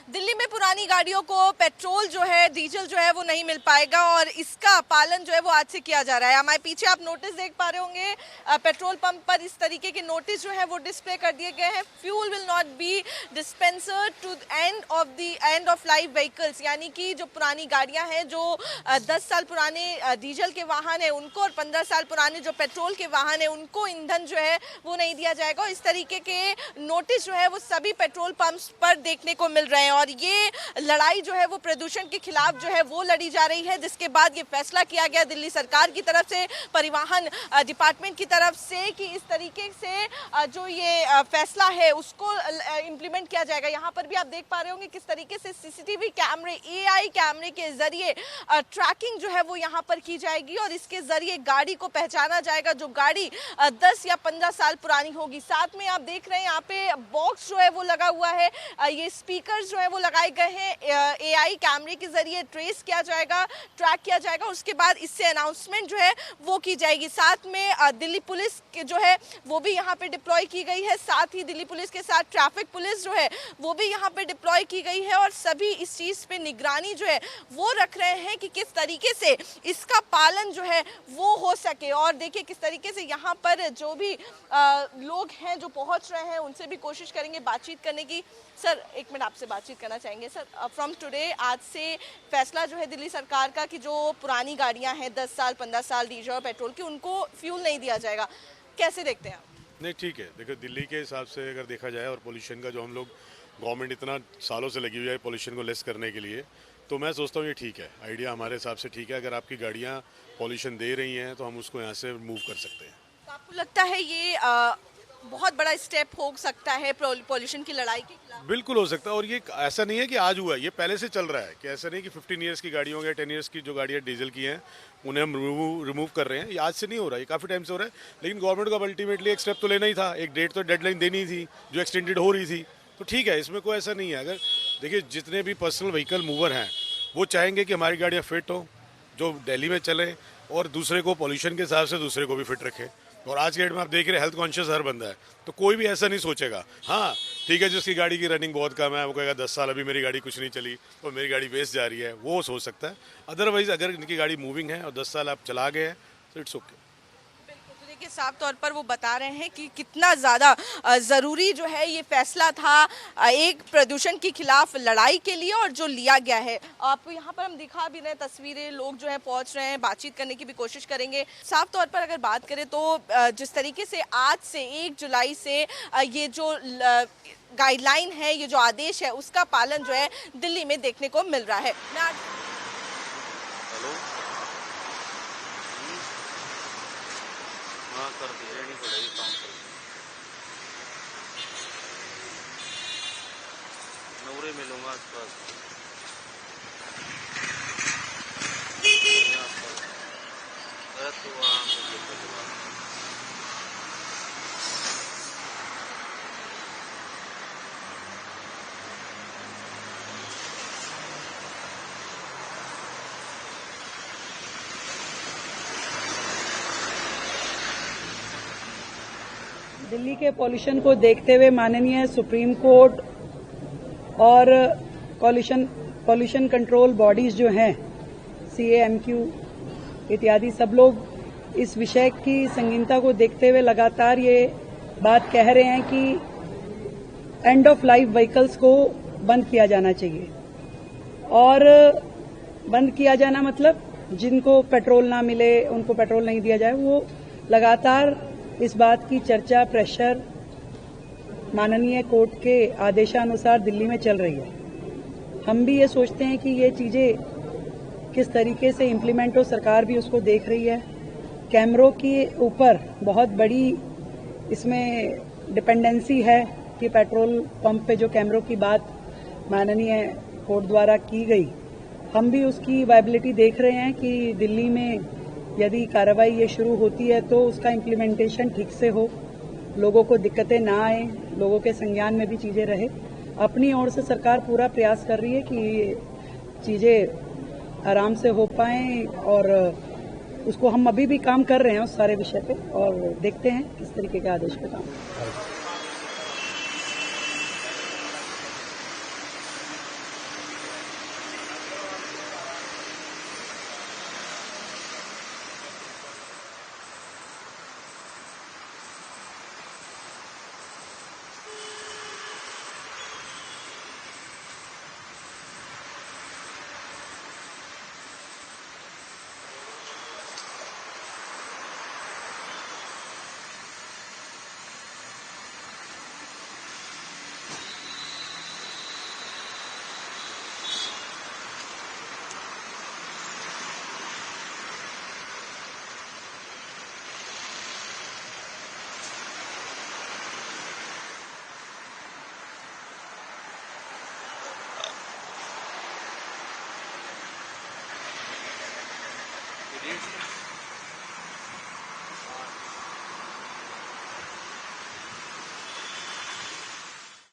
दिल्ली में पुरानी गाड़ियों को पेट्रोल जो है, डीजल जो है वो नहीं मिल पाएगा और इसका पालन जो है वो आज से किया जा रहा है। हमारे पीछे आप नोटिस देख पा रहे होंगे, पेट्रोल पंप पर इस तरीके के नोटिस जो है वो डिस्प्ले कर दिए गए हैं। Fuel will not be dispensed to end of life vehicles, यानी कि जो पुरानी गाड़ियां हैं, जो 10 साल पुराने डीजल के वाहन है उनको और 15 साल पुराने जो पेट्रोल के वाहन है उनको ईंधन जो है वो नहीं दिया जाएगा। इस तरीके के नोटिस जो है वो सभी पेट्रोल पंप्स पर देखने को मिल रहे हैं और ये लड़ाई जो है वो प्रदूषण के खिलाफ जो है वो लड़ी जा रही है, जिसके बाद ये फैसला किया गया दिल्ली सरकार की तरफ से, परिवहन डिपार्टमेंट की तरफ से, कि इस तरीके से जो ये फैसला है उसको इम्प्लीमेंट किया जाएगा। यहाँ पर भी आप देख पा रहे होंगे किस तरीके से सीसीटीवी कैमरे, एआई कैमरे के जरिए ट्रैकिंग जो है वो यहाँ पर की जाएगी और इसके जरिए गाड़ी को पहचाना जाएगा जो गाड़ी 10 या 15 साल पुरानी होगी। साथ में आप देख रहे हैं यहाँ पे बॉक्स जो है वो लगा हुआ है, ये स्पीकर जो है वो लगाए गए हैं, एआई कैमरे के जरिए ट्रेस किया जाएगा, ट्रैक किया जाएगा, उसके बाद इससे अनाउंसमेंट जो है वो की जाएगी। साथ में दिल्ली पुलिस जो है वो भी यहाँ पे डिप्लॉय की गई है, साथ ही दिल्ली पुलिस के साथ ट्रैफिक पुलिस जो है वो भी यहाँ पे डिप्लॉय की गई है और सभी इस चीज़ पे निगरानी जो है वो रख रहे हैं कि किस तरीके से इसका पालन जो है वो हो सके। और देखिए किस तरीके से यहाँ पर जो भी लोग हैं जो पहुँच रहे हैं उनसे भी कोशिश करेंगे बातचीत करने की। सर, एक मिनट आपसे बातचीत करना चाहेंगे। सर, फ्रॉम टुडे, आज से फैसला जो है दिल्ली सरकार का कि जो पुरानी गाड़ियां हैं 10 साल 15 साल डीजल और पेट्रोल की, उनको फ्यूल नहीं दिया जाएगा, कैसे देखते हैं आप? नहीं, ठीक है। देखो, दिल्ली के हिसाब से अगर देखा जाए और पोल्यूशन का जो हम लोग गवर्नमेंट इतना सालों से लगी हुई है पोल्यूशन को लेस करने के लिए, तो मैं सोचता हूँ ये ठीक है, आइडिया हमारे हिसाब से ठीक है। अगर आपकी गाड़ियाँ पॉल्यूशन दे रही हैं तो हम उसको यहाँ से मूव कर सकते हैं। तो आपको लगता है ये बहुत बड़ा स्टेप हो सकता है पॉल्यूशन की लड़ाई के खिलाफ? बिल्कुल हो सकता है, और ये ऐसा नहीं है कि आज हुआ है, ये पहले से चल रहा है। कि ऐसा नहीं कि 15 ईयर्स की गाड़ियों या 10 ईयर्स की जो गाड़ियाँ डीजल की हैं उन्हें हम रिमूव कर रहे हैं। ये आज से नहीं हो रहा है, ये काफ़ी टाइम से हो रहा है। लेकिन गवर्नमेंट को अल्टीमेटली एक स्टेप तो लेना ही था, एक डेट तो डेडलाइन देनी थी जो एक्सटेंडेड हो रही थी। तो ठीक है, इसमें कोई ऐसा नहीं है। अगर देखिए, जितने भी पर्सनल व्हीकल मूवर हैं वो चाहेंगे कि हमारी गाड़ियाँ फिट हो, जो दिल्ली में चलें और दूसरे को पॉल्यूशन के हिसाब से दूसरे को भी फिट रखें। और आज के डेट में आप देख रहे हैं हेल्थ कॉन्शियस हर बंदा है, तो कोई भी ऐसा नहीं सोचेगा। हाँ ठीक है, जिसकी गाड़ी की रनिंग बहुत कम है वो कहेगा 10 साल अभी मेरी गाड़ी कुछ नहीं चली और मेरी गाड़ी वेस्ट जा रही है, वो सोच सकता है। अदरवाइज अगर इनकी गाड़ी मूविंग है और 10 साल आप चला गए हैं तो इट्स ओके। देखिए, साफ तौर पर वो बता रहे हैं कि कितना ज़्यादा ज़रूरी जो है ये फैसला था एक प्रदूषण के खिलाफ लड़ाई के लिए और जो लिया गया है। आपको यहाँ पर हम दिखा भी रहे हैं तस्वीरें, लोग जो है पहुँच रहे हैं, बातचीत करने की भी कोशिश करेंगे। साफ तौर पर अगर बात करें तो जिस तरीके से आज से 1 जुलाई से ये जो गाइडलाइन है, ये जो आदेश है, उसका पालन जो है दिल्ली में देखने को मिल रहा है। मैं कर दिया नहीं पड़ेगी काम कर नौरे मिलूंगा आसपास तो वहाँ दिल्ली के पॉल्यूशन को देखते हुए माननीय सुप्रीम कोर्ट और पॉल्यूशन कंट्रोल बॉडीज जो हैं, CAMQ इत्यादि, सब लोग इस विषय की संगीनता को देखते हुए लगातार ये बात कह रहे हैं कि एंड ऑफ लाइफ व्हीकल्स को बंद किया जाना चाहिए। और बंद किया जाना मतलब जिनको पेट्रोल ना मिले, उनको पेट्रोल नहीं दिया जाए। वो लगातार इस बात की चर्चा, प्रेशर माननीय कोर्ट के आदेशानुसार दिल्ली में चल रही है। हम भी ये सोचते हैं कि ये चीजें किस तरीके से इम्प्लीमेंट हो, सरकार भी उसको देख रही है। कैमरों के ऊपर बहुत बड़ी इसमें डिपेंडेंसी है कि पेट्रोल पंप पे जो कैमरों की बात माननीय कोर्ट द्वारा की गई, हम भी उसकी वायबिलिटी देख रहे हैं कि दिल्ली में यदि कार्रवाई ये शुरू होती है तो उसका इम्प्लीमेंटेशन ठीक से हो, लोगों को दिक्कतें ना आए, लोगों के संज्ञान में भी चीजें रहे। अपनी ओर से सरकार पूरा प्रयास कर रही है कि ये चीजें आराम से हो पाएं और उसको हम अभी भी काम कर रहे हैं उस सारे विषय पे और देखते हैं किस तरीके के आदेश पे काम। है